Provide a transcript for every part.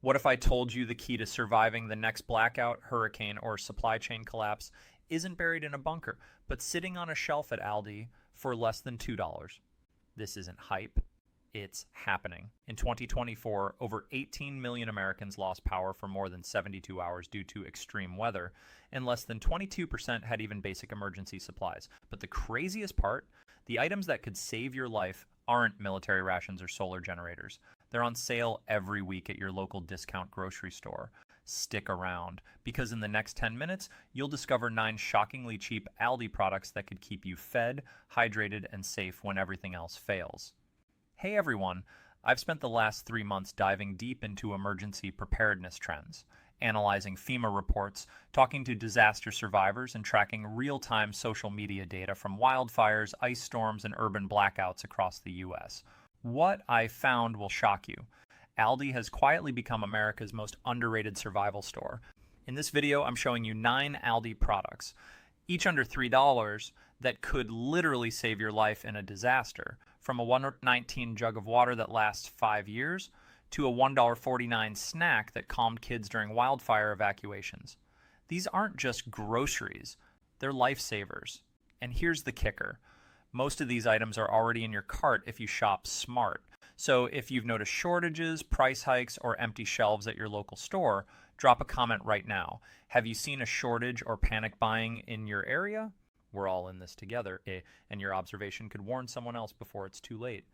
What if I told you the key to surviving the next blackout, hurricane, or supply chain collapse isn't buried in a bunker, but sitting on a shelf at Aldi for less than $2? This isn't hype. It's happening. In 2024, over 18 million Americans lost power for more than 72 hours due to extreme weather, and less than 22% had even basic emergency supplies. But the craziest part, the items that could save your life aren't military rations or solar generators. They're on sale every week at your local discount grocery store. Stick around, because in the next 10 minutes, you'll discover 9 shockingly cheap Aldi products that could keep you fed, hydrated, and safe when everything else fails. Hey everyone, I've spent the last 3 months diving deep into emergency preparedness trends, analyzing FEMA reports, talking to disaster survivors, and tracking real-time social media data from wildfires, ice storms, and urban blackouts across the U.S. What I found will shock you. Aldi has quietly become America's most underrated survival store. In this video, I'm showing you 9 Aldi products, each under $3, that could literally save your life in a disaster. From a $1.19 jug of water that lasts 5 years to a $1.49 snack that calmed kids during wildfire evacuations. These aren't just groceries, they're lifesavers. And here's the kicker. Most of these items are already in your cart if you shop smart. So if you've noticed shortages, price hikes, or empty shelves at your local store, drop a comment right now. Have you seen a shortage or panic buying in your area? We're all in this together, and your observation could warn someone else before it's too late.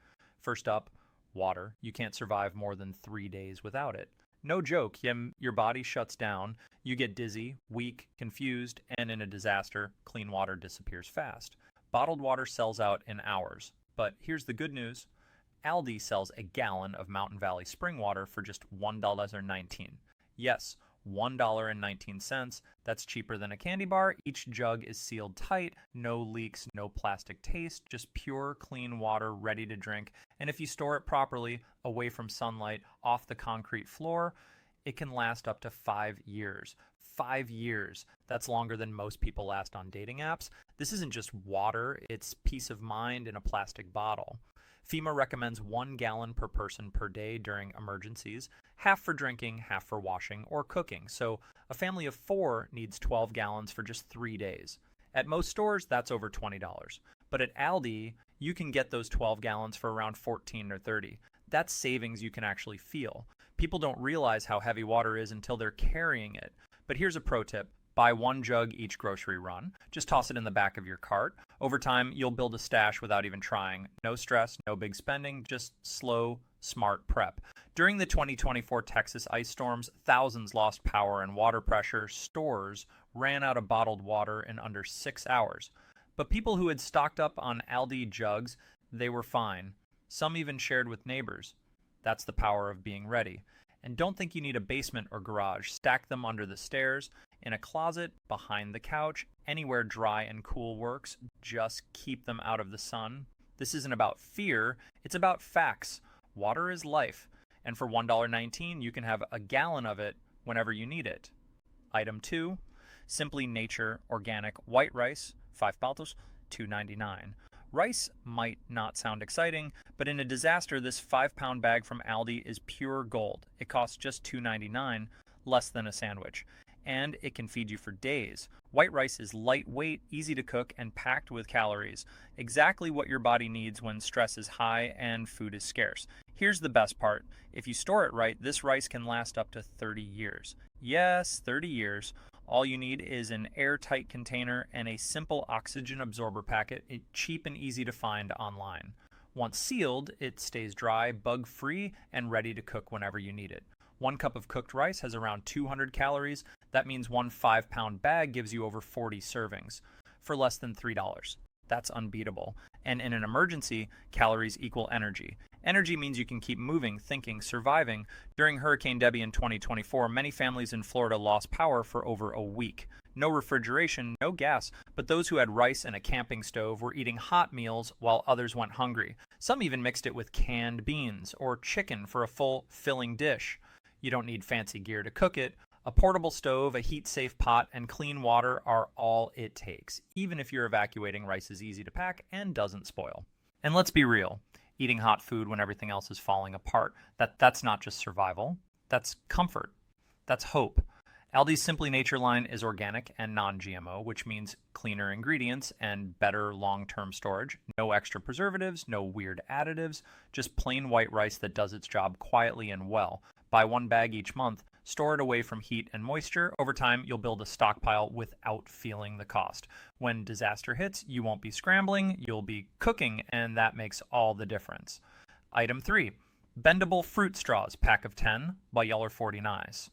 First up, water. You can't survive more than 3 days without it. No joke, your body shuts down, you get dizzy, weak, confused, and in a disaster, clean water disappears fast. Bottled water sells out in hours. But here's the good news. Aldi sells a gallon of Mountain Valley spring water for just $1.19. Yes, $1.19. That's cheaper than a candy bar. Each jug is sealed tight, no leaks, no plastic taste, just pure, clean water ready to drink. And if you store it properly, away from sunlight, off the concrete floor, it can last up to 5 years. 5 years. That's longer than most people last on dating apps. This isn't just water, it's peace of mind in a plastic bottle. FEMA recommends 1 gallon per person per day during emergencies, half for drinking, half for washing or cooking. So a family of 4 needs 12 gallons for just 3 days. At most stores, that's over $20. But at Aldi, you can get those 12 gallons for around $14 or $30. That's savings you can actually feel. People don't realize how heavy water is until they're carrying it. But here's a pro tip. Buy 1 jug each grocery run. Just toss it in the back of your cart. Over time, you'll build a stash without even trying. No stress, no big spending, just slow, smart prep. During the 2024 Texas ice storms, thousands lost power and water pressure. Stores ran out of bottled water in under 6 hours. But people who had stocked up on Aldi jugs, they were fine. Some even shared with neighbors. That's the power of being ready. And don't think you need a basement or garage. Stack them under the stairs, in a closet, behind the couch, anywhere dry and cool works. Just keep them out of the sun. This isn't about fear, it's about facts. Water is life, and for $1.19 you can have a gallon of it whenever you need it. Item 2, Simply Nature Organic White Rice, 5 paltos, $2.99. Rice might not sound exciting, but in a disaster, this 5-pound bag from Aldi is pure gold. It costs just $2.99, less than a sandwich. And it can feed you for days. White rice is lightweight, easy to cook, and packed with calories. Exactly what your body needs when stress is high and food is scarce. Here's the best part. If you store it right, this rice can last up to 30 years. Yes, 30 years. All you need is an airtight container and a simple oxygen absorber packet. It's cheap and easy to find online. Once sealed, it stays dry, bug-free, and ready to cook whenever you need it. 1 cup of cooked rice has around 200 calories. That means 1 5-pound bag gives you over 40 servings for less than $3. That's unbeatable. And in an emergency, calories equal energy. Energy means you can keep moving, thinking, surviving. During Hurricane Debbie in 2024, many families in Florida lost power for over a week. No refrigeration, no gas, but those who had rice and a camping stove were eating hot meals while others went hungry. Some even mixed it with canned beans or chicken for a full, filling dish. You don't need fancy gear to cook it. A portable stove, a heat-safe pot, and clean water are all it takes. Even if you're evacuating, rice is easy to pack and doesn't spoil. And let's be real. Eating hot food when everything else is falling apart, that's not just survival. That's comfort. That's hope. Aldi's Simply Nature line is organic and non-GMO, which means cleaner ingredients and better long-term storage. No extra preservatives, no weird additives, just plain white rice that does its job quietly and well. Buy one bag each month, store it away from heat and moisture. Over time, you'll build a stockpile without feeling the cost. When disaster hits, you won't be scrambling, you'll be cooking, and that makes all the difference. Item 3. Bendable fruit straws, pack of 10 by $49.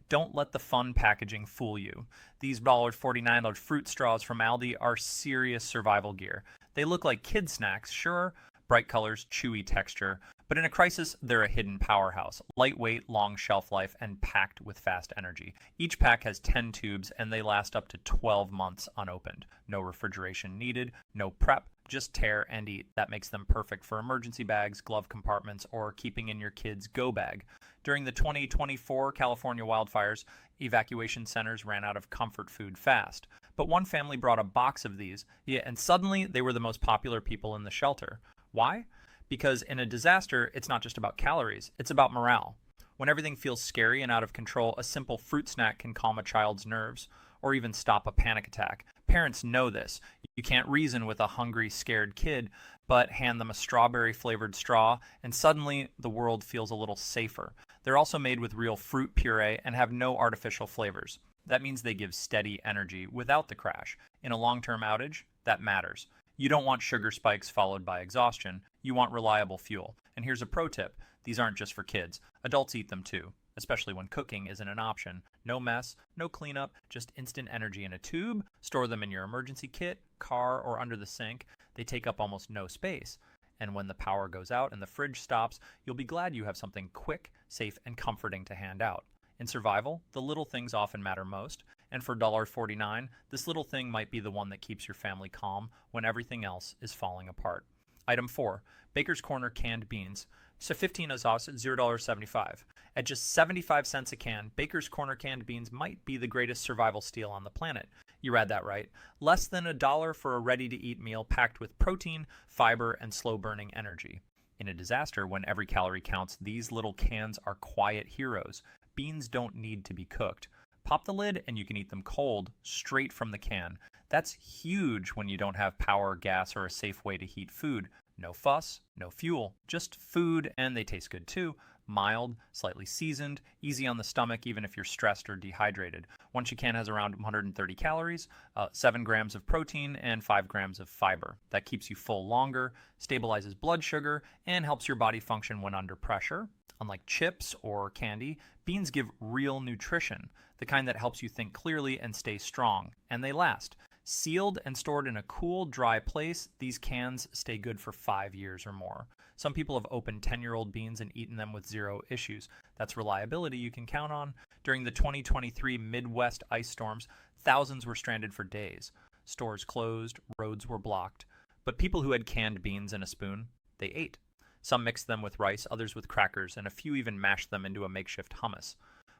Don't let the fun packaging fool you. These $49 fruit straws from Aldi are serious survival gear. They look like kid snacks, sure, bright colors, chewy texture, but in a crisis, they're a hidden powerhouse. Lightweight, long shelf life, and packed with fast energy. Each pack has 10 tubes, and they last up to 12 months unopened. No refrigeration needed, no prep, just tear and eat. That makes them perfect for emergency bags, glove compartments, or keeping in your kid's go bag. During the 2024 California wildfires, evacuation centers ran out of comfort food fast. But one family brought a box of these, and suddenly they were the most popular people in the shelter. Why? Because in a disaster, it's not just about calories, it's about morale. When everything feels scary and out of control, a simple fruit snack can calm a child's nerves, or even stop a panic attack. Parents know this. You can't reason with a hungry, scared kid, but hand them a strawberry-flavored straw, and suddenly the world feels a little safer. They're also made with real fruit puree and have no artificial flavors. That means they give steady energy without the crash. In a long-term outage, that matters. You don't want sugar spikes followed by exhaustion. You want reliable fuel. And here's a pro tip. These aren't just for kids. Adults eat them too, especially when cooking isn't an option. No mess, no cleanup, just instant energy in a tube. Store them in your emergency kit, car, or under the sink. They take up almost no space. And when the power goes out and the fridge stops, you'll be glad you have something quick, safe, and comforting to hand out. In survival, the little things often matter most. And for $49, this little thing might be the one that keeps your family calm when everything else is falling apart. Item 4. Baker's Corner canned beans. So 15 azaz at $0.75. At just 75 cents a can, Baker's Corner canned beans might be the greatest survival steal on the planet. You read that right. Less than $1 for a ready-to-eat meal packed with protein, fiber, and slow-burning energy. In a disaster, when every calorie counts, these little cans are quiet heroes. Beans don't need to be cooked. Pop the lid and you can eat them cold, straight from the can. That's huge when you don't have power, gas, or a safe way to heat food. No fuss, no fuel, just food, and they taste good too. Mild, slightly seasoned, easy on the stomach even if you're stressed or dehydrated. One can has around 130 calories, 7 grams of protein, and 5 grams of fiber. That keeps you full longer, stabilizes blood sugar, and helps your body function when under pressure. Unlike chips or candy, beans give real nutrition, the kind that helps you think clearly and stay strong, and they last. Sealed and stored in a cool, dry place, these cans stay good for 5 years or more. Some people have opened 10-year-old beans and eaten them with zero issues. That's reliability you can count on. During the 2023 Midwest ice storms, thousands were stranded for days. Stores closed, roads were blocked. But people who had canned beans in a spoon, they ate. Some mixed them with rice, others with crackers, and a few even mashed them into a makeshift hummus.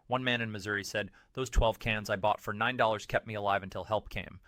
One man in Missouri said, "Those 12 cans I bought for $9 kept me alive until help came."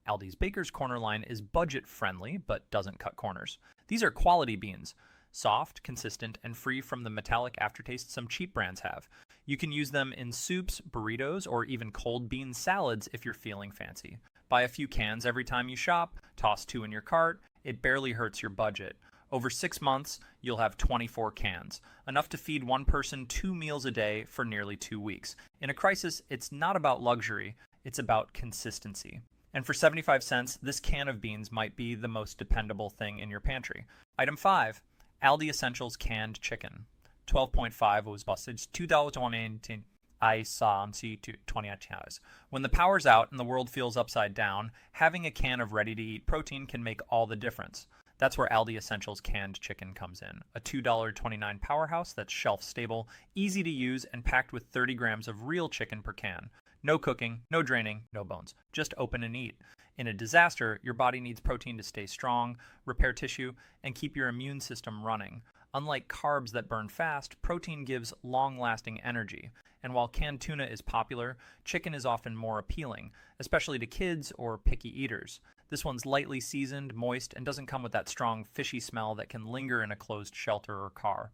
Aldi's Baker's Corner line is budget-friendly, but doesn't cut corners. These are quality beans. Soft, consistent, and free from the metallic aftertaste some cheap brands have. You can use them in soups, burritos, or even cold bean salads if you're feeling fancy. Buy a few cans every time you shop, toss 2 in your cart. It barely hurts your budget. Over 6 months, you'll have 24 cans, enough to feed one person 2 meals a day for nearly 2 weeks. In a crisis, it's not about luxury, it's about consistency. And for 75 cents, this can of beans might be the most dependable thing in your pantry. Item 5, Aldi Essentials canned chicken. 12.5 was busted. $2.20 I saw to 20 hours. When the power's out and the world feels upside down, having a can of ready-to-eat protein can make all the difference. That's where Aldi Essentials canned chicken comes in. A $2.29 powerhouse that's shelf-stable, easy to use, and packed with 30 grams of real chicken per can. No cooking, no draining, no bones. Just open and eat. In a disaster, your body needs protein to stay strong, repair tissue, and keep your immune system running. Unlike carbs that burn fast, protein gives long-lasting energy. And while canned tuna is popular, chicken is often more appealing, especially to kids or picky eaters. This one's lightly seasoned, moist, and doesn't come with that strong fishy smell that can linger in a closed shelter or car.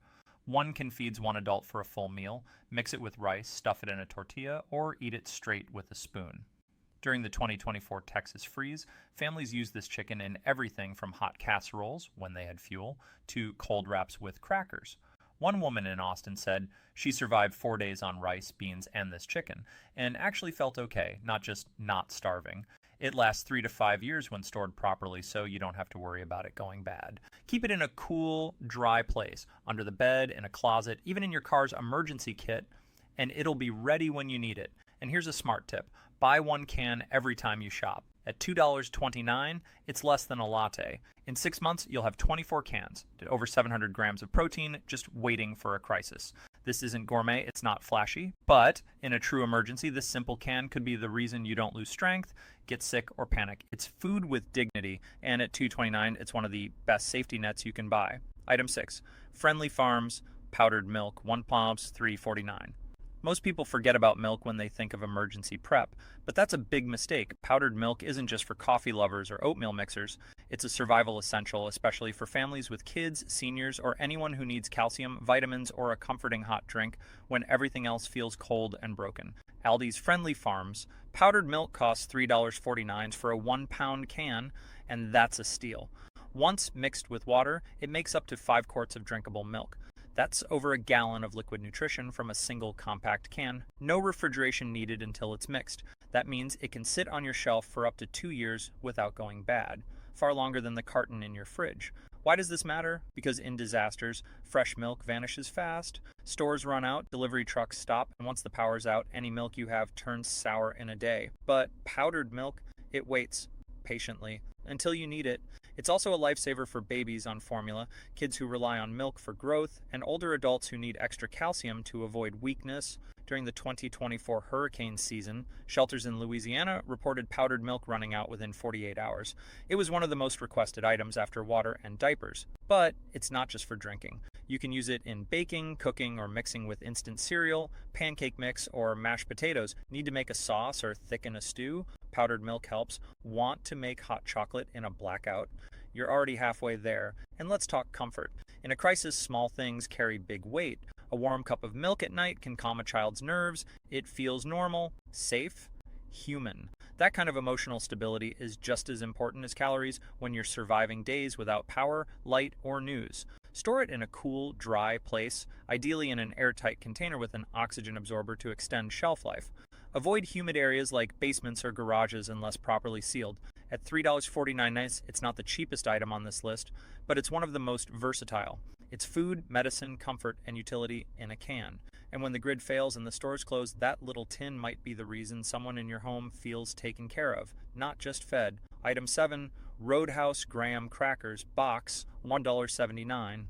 One can feed one adult for a full meal, mix it with rice, stuff it in a tortilla, or eat it straight with a spoon. During the 2024 Texas freeze, families used this chicken in everything from hot casseroles, when they had fuel, to cold wraps with crackers. One woman in Austin said she survived 4 days on rice, beans, and this chicken, and actually felt okay, not just not starving. It lasts 3 to 5 years when stored properly, so you don't have to worry about it going bad. Keep it in a cool, dry place, under the bed, in a closet, even in your car's emergency kit, and it'll be ready when you need it. And here's a smart tip. Buy one can every time you shop. At $2.29, it's less than a latte. In 6 months, you'll have 24 cans, over 700 grams of protein, just waiting for a crisis. This isn't gourmet, it's not flashy, but in a true emergency, this simple can could be the reason you don't lose strength, get sick, or panic. It's food with dignity, and at $2.29, it's one of the best safety nets you can buy. Item 6, Friendly Farms powdered milk, 1 pound, $3.49. Most people forget about milk when they think of emergency prep, but that's a big mistake. Powdered milk isn't just for coffee lovers or oatmeal mixers. It's a survival essential, especially for families with kids, seniors, or anyone who needs calcium, vitamins, or a comforting hot drink when everything else feels cold and broken. Aldi's Friendly Farms powdered milk costs $3.49 for a 1 pound can, and that's a steal. Once mixed with water, it makes up to 5 quarts of drinkable milk. That's over a gallon of liquid nutrition from a single compact can. No refrigeration needed until it's mixed. That means it can sit on your shelf for up to 2 years without going bad, far longer than the carton in your fridge. Why does this matter? Because in disasters, fresh milk vanishes fast, stores run out, delivery trucks stop, and once the power's out, any milk you have turns sour in a day. But powdered milk, it waits patiently until you need it. It's also a lifesaver for babies on formula, kids who rely on milk for growth, and older adults who need extra calcium to avoid weakness. During the 2024 hurricane season, shelters in Louisiana reported powdered milk running out within 48 hours. It was one of the most requested items after water and diapers. But it's not just for drinking. You can use it in baking, cooking, or mixing with instant cereal, pancake mix, or mashed potatoes. Need to make a sauce or thicken a stew? Powdered milk helps. Want to make hot chocolate in a blackout? You're already halfway there. And let's talk comfort. In a crisis, small things carry big weight. A warm cup of milk at night can calm a child's nerves. It feels normal, safe, human. That kind of emotional stability is just as important as calories when you're surviving days without power, light, or news. Store it in a cool, dry place, ideally in an airtight container with an oxygen absorber to extend shelf life. Avoid humid areas like basements or garages unless properly sealed. At $3.49, it's not the cheapest item on this list, but it's one of the most versatile. It's food, medicine, comfort, and utility in a can. And when the grid fails and the stores close, that little tin might be the reason someone in your home feels taken care of, not just fed. Item 7, Roadhouse Graham Crackers, box, $1.79.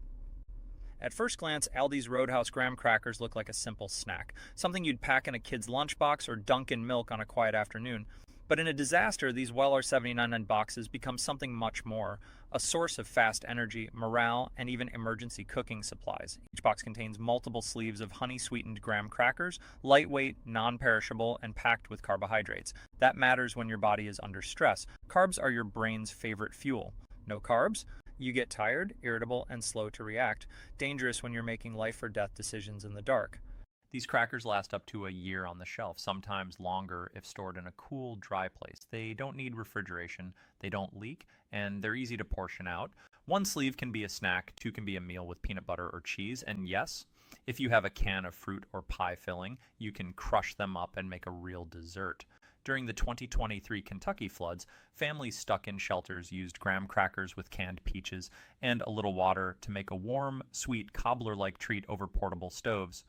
At first glance, Aldi's Roadhouse Graham Crackers look like a simple snack, something you'd pack in a kid's lunchbox or dunk in milk on a quiet afternoon. But in a disaster, these $1.79 boxes become something much more, a source of fast energy, morale, and even emergency cooking supplies. Each box contains multiple sleeves of honey-sweetened graham crackers, lightweight, non-perishable, and packed with carbohydrates. That matters when your body is under stress. Carbs are your brain's favorite fuel. No carbs? You get tired, irritable, and slow to react. Dangerous when you're making life or death decisions in the dark. These crackers last up to a year on the shelf, sometimes longer if stored in a cool, dry place. They don't need refrigeration, they don't leak, and they're easy to portion out. One sleeve can be a snack, 2 can be a meal with peanut butter or cheese, and yes, if you have a can of fruit or pie filling, you can crush them up and make a real dessert. During the 2023 Kentucky floods, families stuck in shelters used graham crackers with canned peaches and a little water to make a warm, sweet cobbler-like treat over portable stoves.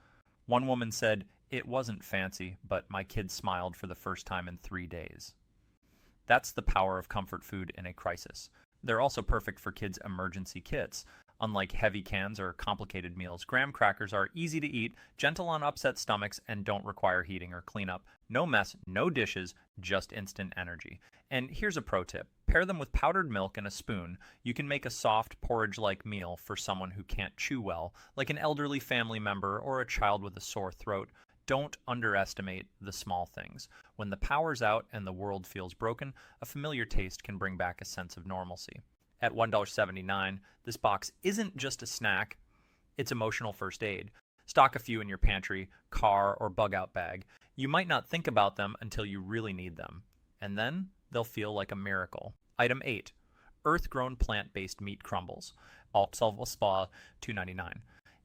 One woman said, "It wasn't fancy, but my kids smiled for the first time in 3 days." That's the power of comfort food in a crisis. They're also perfect for kids' emergency kits. Unlike heavy cans or complicated meals, graham crackers are easy to eat, gentle on upset stomachs, and don't require heating or cleanup. No mess, no dishes, just instant energy. And here's a pro tip. Pair them with powdered milk and a spoon. You can make a soft, porridge-like meal for someone who can't chew well, like an elderly family member or a child with a sore throat. Don't underestimate the small things. When the power's out and the world feels broken, a familiar taste can bring back a sense of normalcy. At $1.79, this box isn't just a snack, It's emotional first aid. Stock a few in your pantry, car, or bug out bag. You might not think about them until you really need them. And then they'll feel like a miracle. Item 8. Earth-grown plant-based meat crumbles. Aldi Spa, $2.99.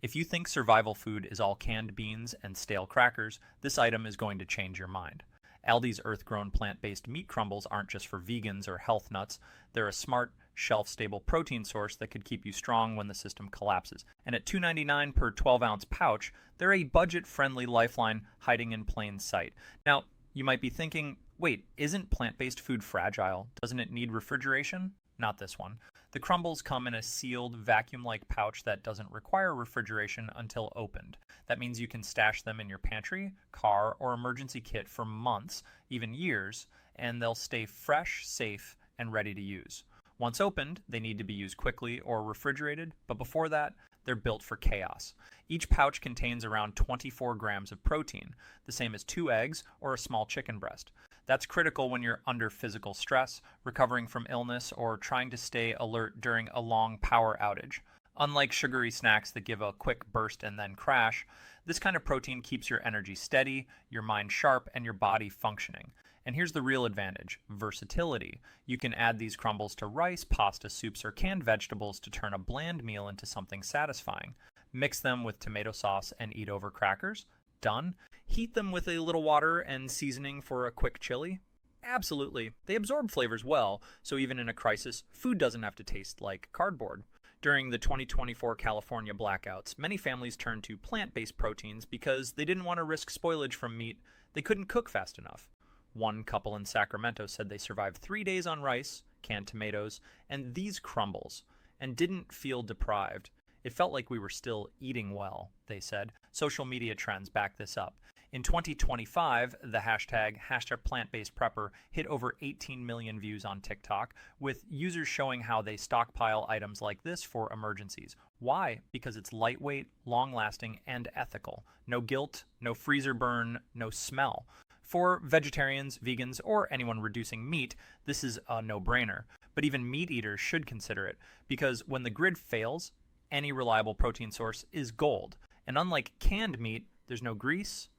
If you think survival food is all canned beans and stale crackers, this item is going to change your mind. Aldi's earth-grown plant-based meat crumbles aren't just for vegans or health nuts. They're a smart, shelf-stable protein source that could keep you strong when the system collapses. And at $2.99 per 12-ounce pouch, they're a budget-friendly lifeline hiding in plain sight. Now, you might be thinking, wait, isn't plant-based food fragile? Doesn't it need refrigeration? Not this one. The crumbles come in a sealed, vacuum-like pouch that doesn't require refrigeration until opened. That means you can stash them in your pantry, car, or emergency kit for months, even years, and they'll stay fresh, safe, and ready to use. Once opened, they need to be used quickly or refrigerated, but before that, they're built for chaos. Each pouch contains around 24 grams of protein, the same as 2 eggs or a small chicken breast. That's critical when you're under physical stress, recovering from illness, or trying to stay alert during a long power outage. Unlike sugary snacks that give a quick burst and then crash, this kind of protein keeps your energy steady, your mind sharp, and your body functioning. And here's the real advantage: versatility. You can add these crumbles to rice, pasta, soups, or canned vegetables to turn a bland meal into something satisfying. Mix them with tomato sauce and eat over crackers. Done. Heat them with a little water and seasoning for a quick chili. Absolutely. They absorb flavors well, so even in a crisis, food doesn't have to taste like cardboard. During the 2024 California blackouts, many families turned to plant-based proteins because they didn't want to risk spoilage from meat they couldn't cook fast enough. One couple in Sacramento said they survived 3 days on rice, canned tomatoes, and these crumbles, and didn't feel deprived. It felt like we were still eating well, they said. Social media trends back this up. In 2025, the hashtag #PlantBasedPrepper hit over 18 million views on TikTok, with users showing how they stockpile items like this for emergencies. Why? Because it's lightweight, long-lasting, and ethical. No guilt, no freezer burn, no smell. For vegetarians, vegans, or anyone reducing meat, this is a no-brainer. But even meat eaters should consider it, because when the grid fails, any reliable protein source is gold. And unlike canned meat, there's no grease,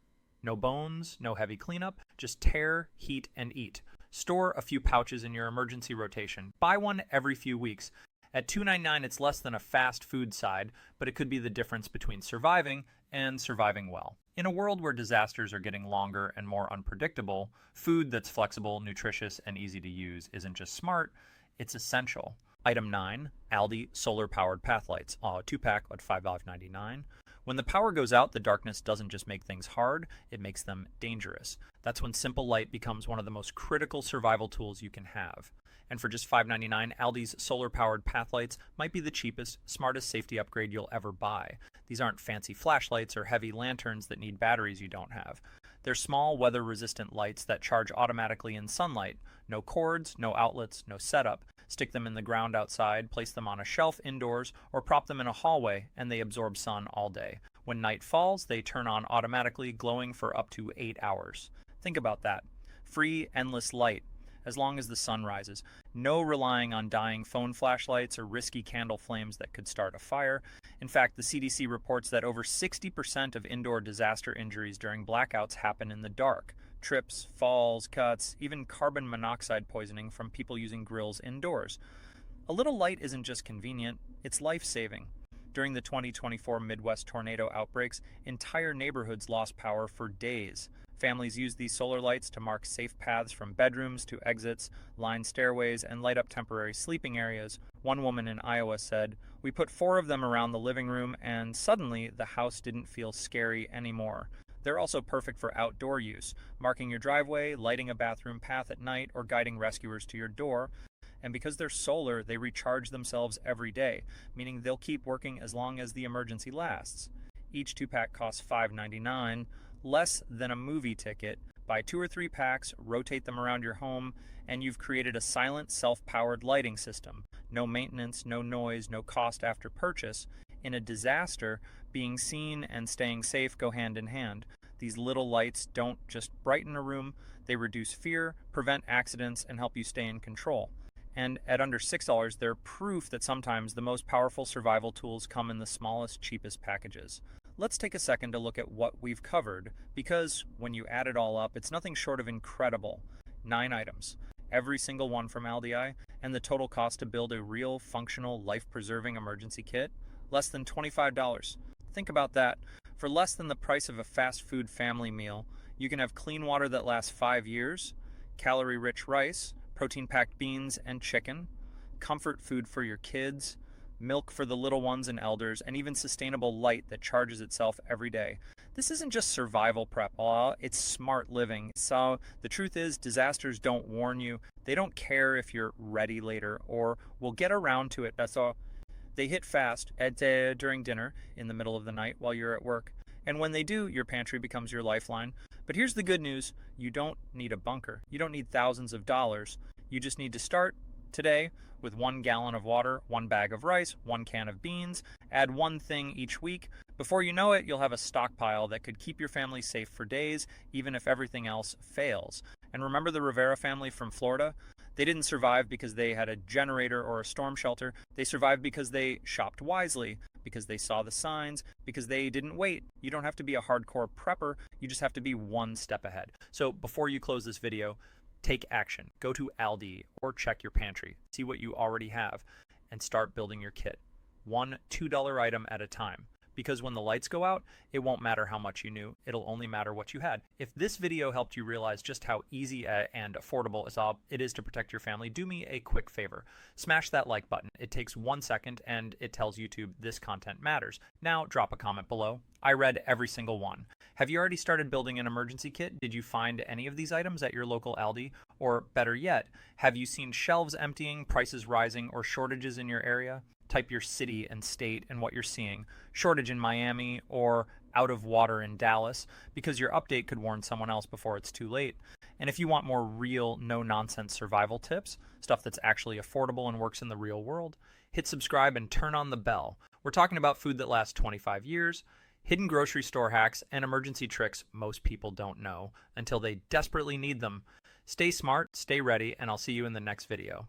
no bones, no heavy cleanup, just tear, heat, and eat. Store a few pouches in your emergency rotation. Buy one every few weeks. At $2.99, it's less than a fast food side, but it could be the difference between surviving and surviving well. In a world where disasters are getting longer and more unpredictable, food that's flexible, nutritious, and easy to use isn't just smart, it's essential. Item 9, Aldi solar-powered path lights, a 2-pack at $5.99. When the power goes out, the darkness doesn't just make things hard, it makes them dangerous. That's when simple light becomes one of the most critical survival tools you can have. And for just $5.99, Aldi's solar-powered path lights might be the cheapest, smartest safety upgrade you'll ever buy. These aren't fancy flashlights or heavy lanterns that need batteries you don't have. They're small, weather-resistant lights that charge automatically in sunlight. No cords, no outlets, no setup. Stick them in the ground outside, place them on a shelf indoors, or prop them in a hallway, and they absorb sun all day. When night falls, they turn on automatically, glowing for up to 8 hours. Think about that. Free, endless light, as long as the sun rises. No relying on dying phone flashlights or risky candle flames that could start a fire. In fact, the CDC reports that over 60% of indoor disaster injuries during blackouts happen in the dark. Trips, falls, cuts, even carbon monoxide poisoning from people using grills indoors. A little light isn't just convenient, it's life-saving. During the 2024 Midwest tornado outbreaks, entire neighborhoods lost power for days. Families used these solar lights to mark safe paths from bedrooms to exits, line stairways, and light up temporary sleeping areas. One woman in Iowa said, "We put 4 of them around the living room, and suddenly the house didn't feel scary anymore." They're also perfect for outdoor use, marking your driveway, lighting a bathroom path at night, or guiding rescuers to your door. And because they're solar, they recharge themselves every day, meaning they'll keep working as long as the emergency lasts. Each 2-pack costs $5.99, less than a movie ticket. Buy 2 or 3 packs, rotate them around your home, and you've created a silent, self-powered lighting system. No maintenance, no noise, no cost after purchase. In a disaster, being seen and staying safe go hand in hand. These little lights don't just brighten a room, they reduce fear, prevent accidents, and help you stay in control. And at under $6, they're proof that sometimes the most powerful survival tools come in the smallest, cheapest packages. Let's take a second to look at what we've covered, because when you add it all up, it's nothing short of incredible. 9 items, every single one from Aldi, and the total cost to build a real, functional, life-preserving emergency kit? Less than $25. Think about that. For less than the price of a fast food family meal, you can have clean water that lasts 5 years, calorie-rich rice, protein-packed beans and chicken, comfort food for your kids, milk for the little ones and elders, and even sustainable light that charges itself every day. This isn't just survival prep, it's smart living. So the truth is, disasters don't warn you. They don't care if you're ready later or will get around to it. That's all. They hit fast during dinner in the middle of the night while you're at work. And when they do, your pantry becomes your lifeline. But here's the good news. You don't need a bunker. You don't need thousands of dollars. You just need to start today with 1 gallon of water, 1 bag of rice, 1 can of beans. Add one thing each week. Before you know it, you'll have a stockpile that could keep your family safe for days, even if everything else fails. And remember the Rivera family from Florida? They didn't survive because they had a generator or a storm shelter. They survived because they shopped wisely, because they saw the signs, because they didn't wait. You don't have to be a hardcore prepper. You just have to be one step ahead. So before you close this video, take action. Go to Aldi or check your pantry. See what you already have and start building your kit. One $2 item at a time. Because when the lights go out, it won't matter how much you knew. It'll only matter what you had. If this video helped you realize just how easy and affordable it is to protect your family, do me a quick favor. Smash that like button. It takes 1 second and it tells YouTube this content matters. Now drop a comment below. I read every single one. Have you already started building an emergency kit? Did you find any of these items at your local Aldi? Or better yet, have you seen shelves emptying, prices rising, or shortages in your area? Type your city and state and what you're seeing. Shortage in Miami or out of water in Dallas, because your update could warn someone else before it's too late. And if you want more real, no-nonsense survival tips, stuff that's actually affordable and works in the real world, hit subscribe and turn on the bell. We're talking about food that lasts 25 years, hidden grocery store hacks, and emergency tricks most people don't know until they desperately need them. Stay smart, stay ready, and I'll see you in the next video.